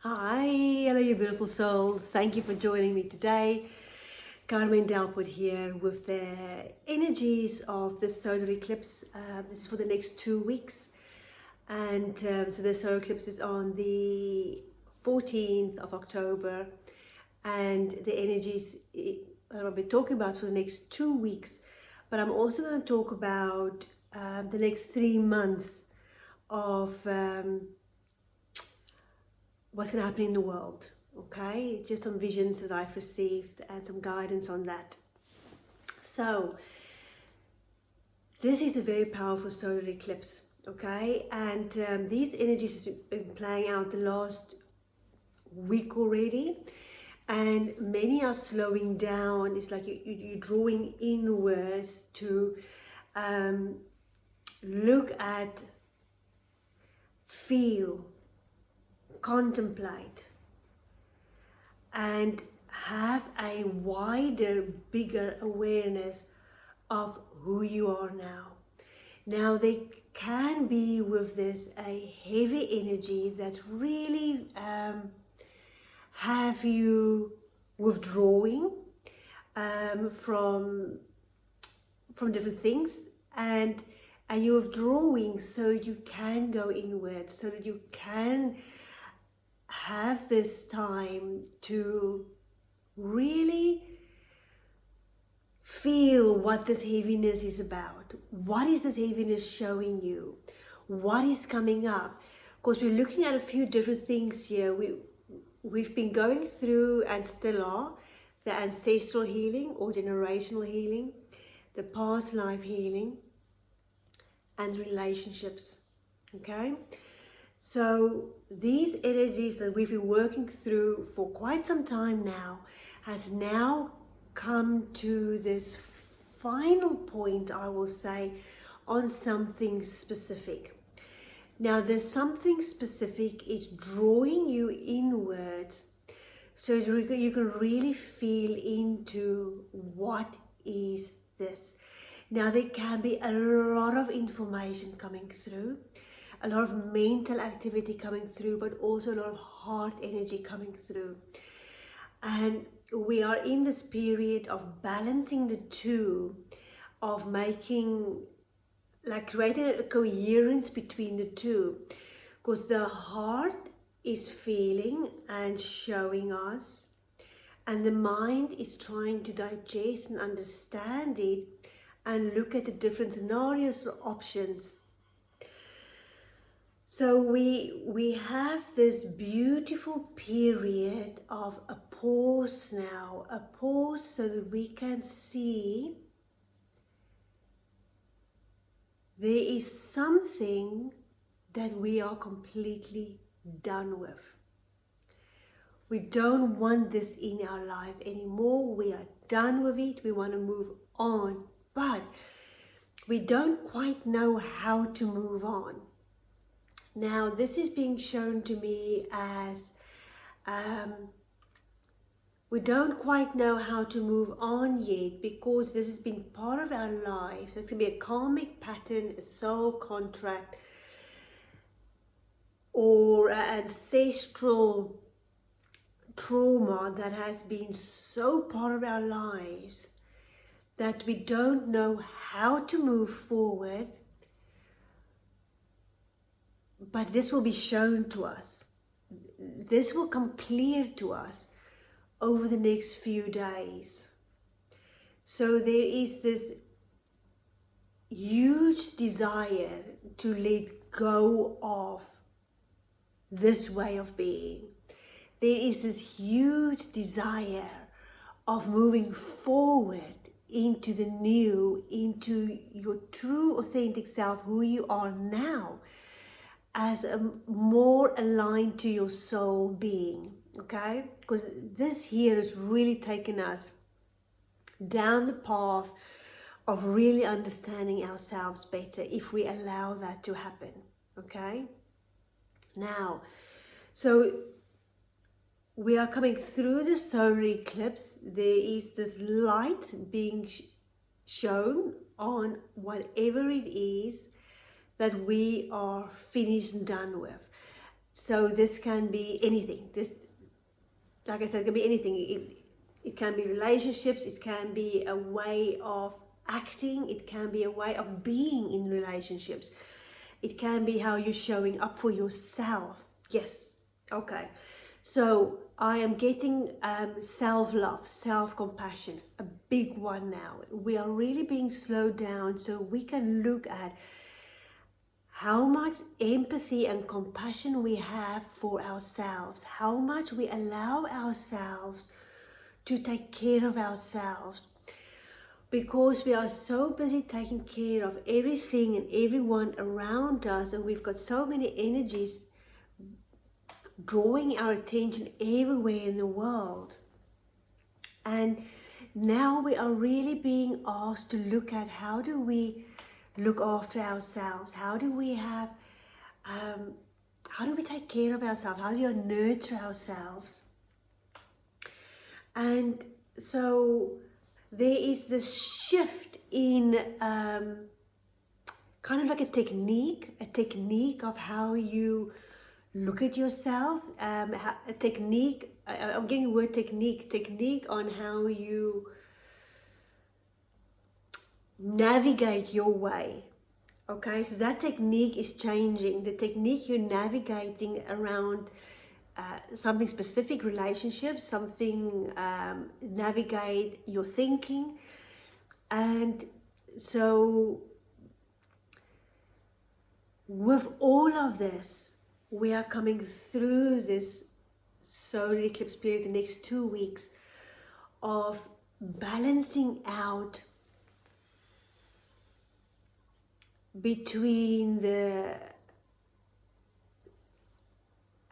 Hi, hello you beautiful souls. Thank you for joining me today. Carmen Delport here with the energies of the solar eclipse. This is for the next 2 weeks. And so the solar eclipse is on the 14th of October. And the energies I'll be talking about for the next 2 weeks. But I'm also going to talk about the next 3 months of what's going to happen in the world. Okay, just some visions that I've received and some guidance on that. So this is a very powerful solar eclipse, okay, and these energies have been playing out the last week already, and many are slowing down. It's like you're drawing inwards to look at, feel, contemplate, and have a wider, bigger awareness of who you are now. Now, there can be with this a heavy energy that's really have you withdrawing from different things, and you're withdrawing so you can go inward, so that you can have this time to really feel what this heaviness is about. What is this heaviness showing you? What is coming up? Because we're looking at a few different things here. We've been going through, and still are, the ancestral healing or generational healing, the past life healing, and relationships. Okay? So these energies that we've been working through for quite some time now has now come to this final point, I will say, on something specific. Now, there's something specific is drawing you inwards, so you can really feel into what is this. Now, there can be a lot of information coming through, a lot of mental activity coming through, but also a lot of heart energy coming through. And we are in this period of balancing the two, of making, like creating a coherence between the two. Because the heart is feeling and showing us, and the mind is trying to digest and understand it and look at the different scenarios or options. So we have this beautiful period of a pause now, a pause so that we can see there is something that we are completely done with. We don't want this in our life anymore. We are done with it. We want to move on, but we don't quite know how to move on. Now, this is being shown to me as we don't quite know how to move on yet, because this has been part of our life. It's going to be a karmic pattern, a soul contract, or an ancestral trauma that has been so part of our lives that we don't know how to move forward. But this will be shown to us. This will come clear to us over the next few days. So there is this huge desire to let go of this way of being. There is this huge desire of moving forward into the new, into your true authentic self, who you are now, as a more aligned to your soul being, okay? Because this here has really taken us down the path of really understanding ourselves better, if we allow that to happen, okay? Now, so we are coming through the solar eclipse. There is this light being shown on whatever it is that we are finished and done with. So this can be anything. This, like I said, it can be anything. It can be relationships, it can be a way of acting, it can be a way of being in relationships, it can be how you're showing up for yourself. Yes, okay. So I am getting self-love, self-compassion, a big one now. We are really being slowed down so we can look at how much empathy and compassion we have for ourselves, how much we allow ourselves to take care of ourselves, because we are so busy taking care of everything and everyone around us, and we've got so many energies drawing our attention everywhere in the world. And now we are really being asked to look at how do we look after ourselves, how do we have how do we take care of ourselves, how do we nurture ourselves. And so there is this shift in kind of like a technique of how you look at yourself, a technique, I'm getting the word technique on how you navigate your way. Okay, so that technique is changing. The technique you're navigating around something specific, relationships, something, navigate your thinking. And so with all of this, we are coming through this solar eclipse period, the next 2 weeks, of balancing out between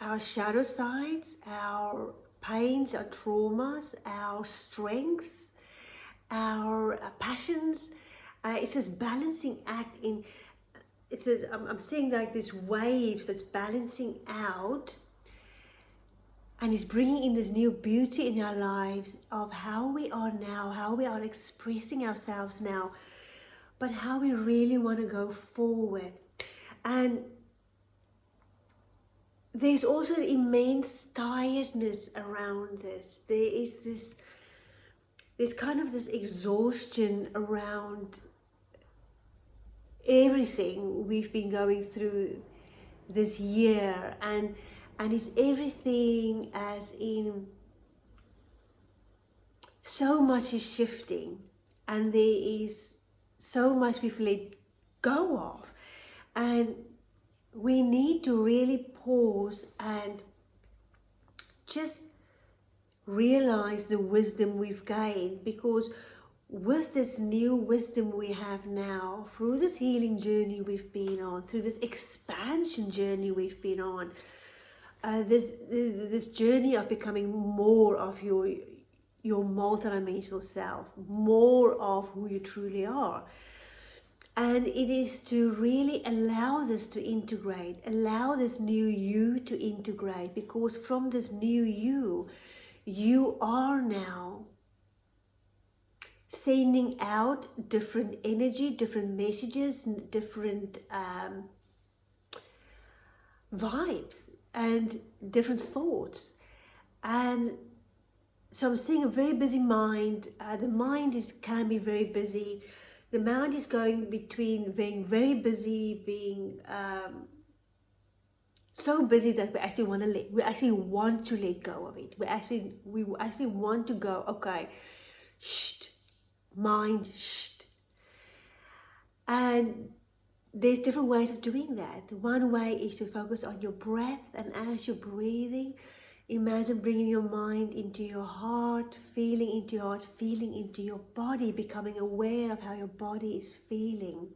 our shadow sides, our pains, our traumas, our strengths, our passions. It's this balancing act in, I'm seeing like these waves that's balancing out, and it's bringing in this new beauty in our lives of how we are now, how we are expressing ourselves now, but how we really want to go forward. And there's also an immense tiredness around this. There's kind of this exhaustion around everything we've been going through this year, and it's everything as in so much is shifting, and there is so much we've let go of, and we need to really pause and just realize the wisdom we've gained, because with this new wisdom we have now, through this healing journey we've been on, through this expansion journey we've been on, this journey of becoming more of your multidimensional self, more of who you truly are. And it is to really allow this to integrate, allow this new you to integrate, because from this new you are now sending out different energy, different messages, different vibes and different thoughts. And so I'm seeing a very busy mind. The mind can be very busy. The mind is going between being very busy, being so busy that we actually want to let go of it. We actually want to go, okay, shh, mind, shh. And there's different ways of doing that. One way is to focus on your breath, and as you're breathing, imagine bringing your mind into your heart, feeling into your heart, feeling into your body, becoming aware of how your body is feeling.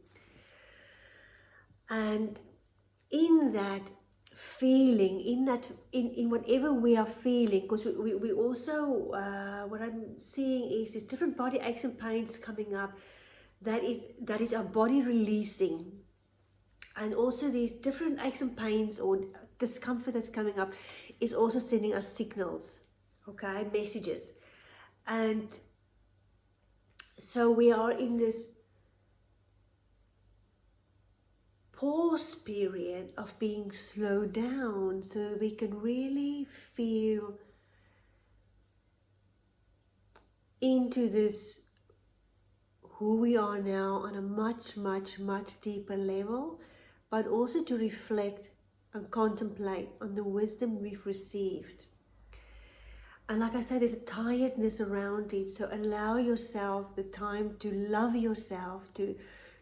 And in that feeling, in whatever we are feeling, because we also, what I'm seeing is there's different body aches and pains coming up, that is our body releasing. And also these different aches and pains or discomfort that's coming up is also sending us signals, okay, messages. And so we are in this pause period of being slowed down so we can really feel into this who we are now on a much deeper level, but also to reflect and contemplate on the wisdom we've received. And like I said, there's a tiredness around it, so allow yourself the time to love yourself, to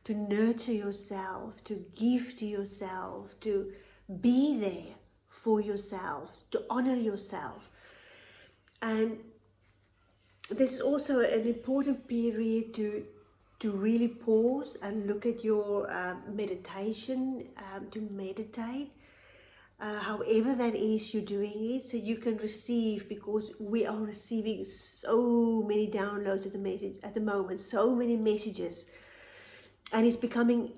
nurture yourself, to give to yourself, to be there for yourself, to honor yourself. And this is also an important period to really pause and look at your meditation, to meditate, however that is you're doing it, so you can receive, because we are receiving so many downloads at the moment, so many messages, and it's becoming,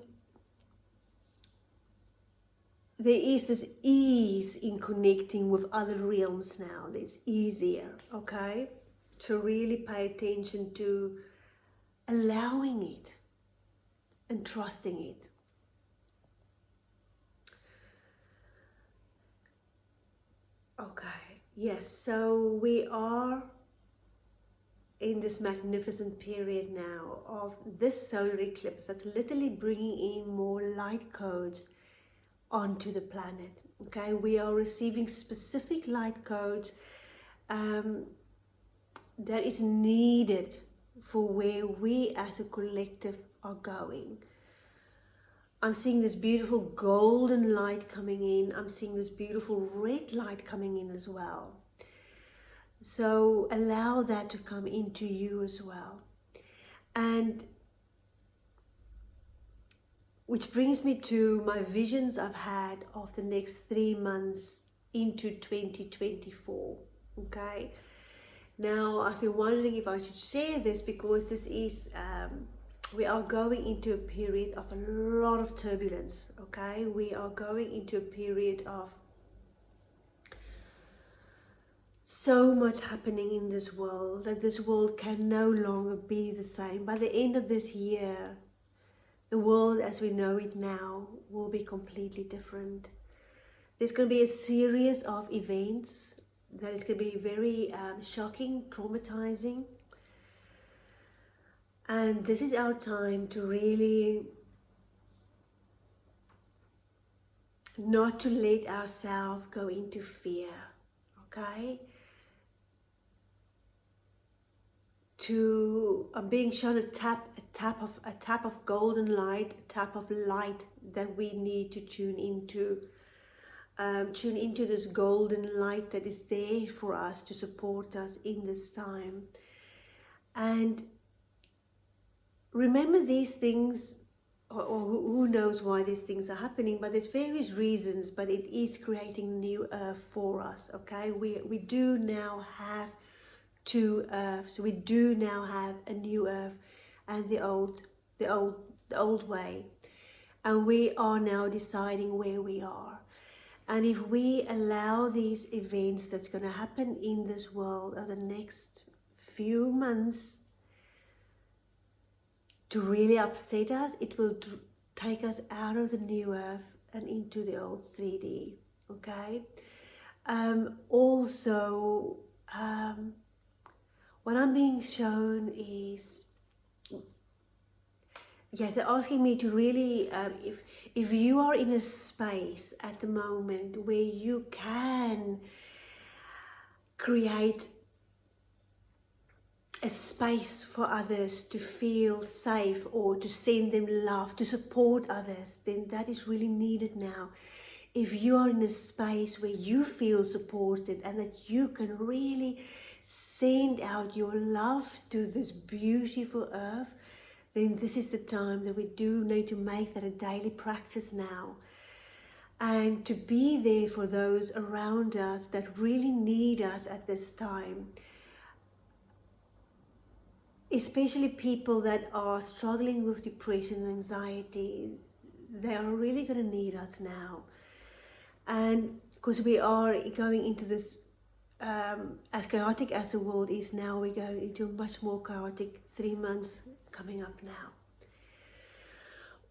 there is this ease in connecting with other realms now. It's easier, okay? So really pay attention to allowing it and trusting it. Okay, yes, so we are in this magnificent period now of this solar eclipse that's literally bringing in more light codes onto the planet. Okay, we are receiving specific light codes that is needed for where we as a collective are going. I'm seeing this beautiful golden light coming in. I'm seeing this beautiful red light coming in as well. So allow that to come into you as well. And which brings me to my visions I've had of the next 3 months into 2024. Okay. Now, I've been wondering if I should share this, because this is, we are going into a period of a lot of turbulence, okay? We are going into a period of so much happening in this world, that this world can no longer be the same. By the end of this year, the world as we know it now will be completely different. There's going to be a series of events that is going to be very shocking, traumatizing. And this is our time to really not to let ourselves go into fear, okay? I'm being shown a tap of golden light, a tap of light that we need to tune into. Tune into this golden light that is there for us to support us in this time. And remember these things, or who knows why these things are happening, but there's various reasons, but it is creating new earth for us, okay? We do now have 2 earths. We do now have a new earth and the old way. And we are now deciding where we are. And if we allow these events that's going to happen in this world over the next few months to really upset us, it will take us out of the new earth and into the old 3D, okay? Also, what I'm being shown is, yeah, they're asking me to really, if you are in a space at the moment where you can create a space for others to feel safe, or to send them love, to support others, then that is really needed now. If you are in a space where you feel supported and that you can really send out your love to this beautiful earth, then this is the time that we do need to make that a daily practice now. And to be there for those around us that really need us at this time. Especially people that are struggling with depression and anxiety, they are really going to need us now. And because we are going into this, as chaotic as the world is now, we're going into a much more chaotic 3 months coming up now.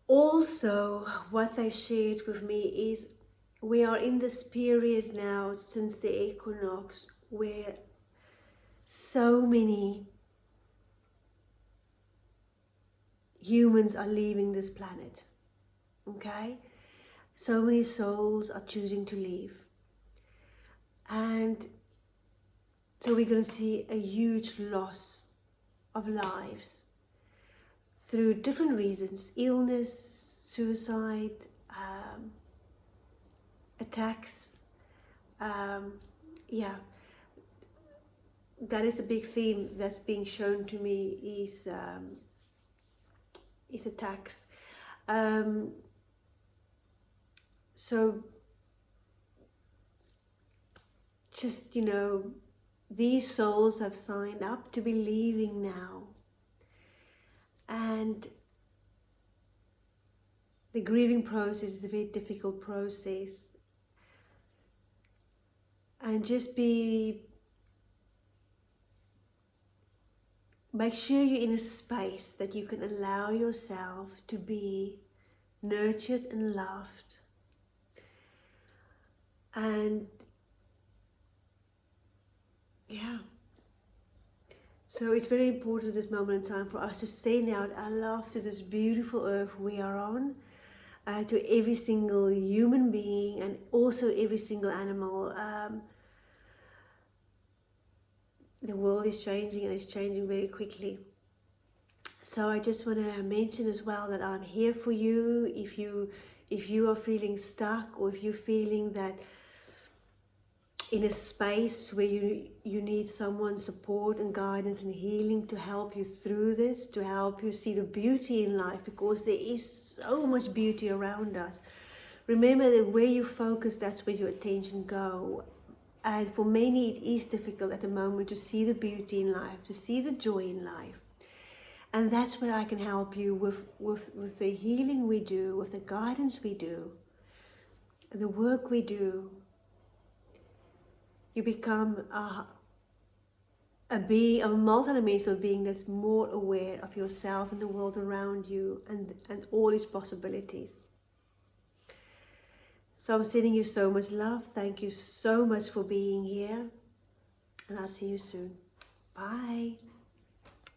Also, what they've shared with me is we are in this period now since the equinox where so many humans are leaving this planet, okay? So many souls are choosing to leave. And so we're going to see a huge loss of lives through different reasons: illness, suicide, attacks. Yeah, that is a big theme that's being shown to me, is attacks. So just, you know, these souls have signed up to be leaving now. And the grieving process is a very difficult process. And just make sure you're in a space that you can allow yourself to be nurtured and loved. And yeah, so it's very important at this moment in time for us to send out our love to this beautiful earth we are on, to every single human being and also every single animal. The world is changing, and it's changing very quickly. So I just want to mention as well that I'm here for you. If you are feeling stuck, or if you're feeling that in a space where you need someone's support and guidance and healing to help you through this, to help you see the beauty in life, because there is so much beauty around us. Remember that where you focus, that's where your attention goes. And for many, it is difficult at the moment to see the beauty in life, to see the joy in life. And that's where I can help you with the healing we do, with the guidance we do, the work we do. You become a multidimensional being that's more aware of yourself and the world around you, and all its possibilities. So I'm sending you so much love. Thank you so much for being here. And I'll see you soon. Bye.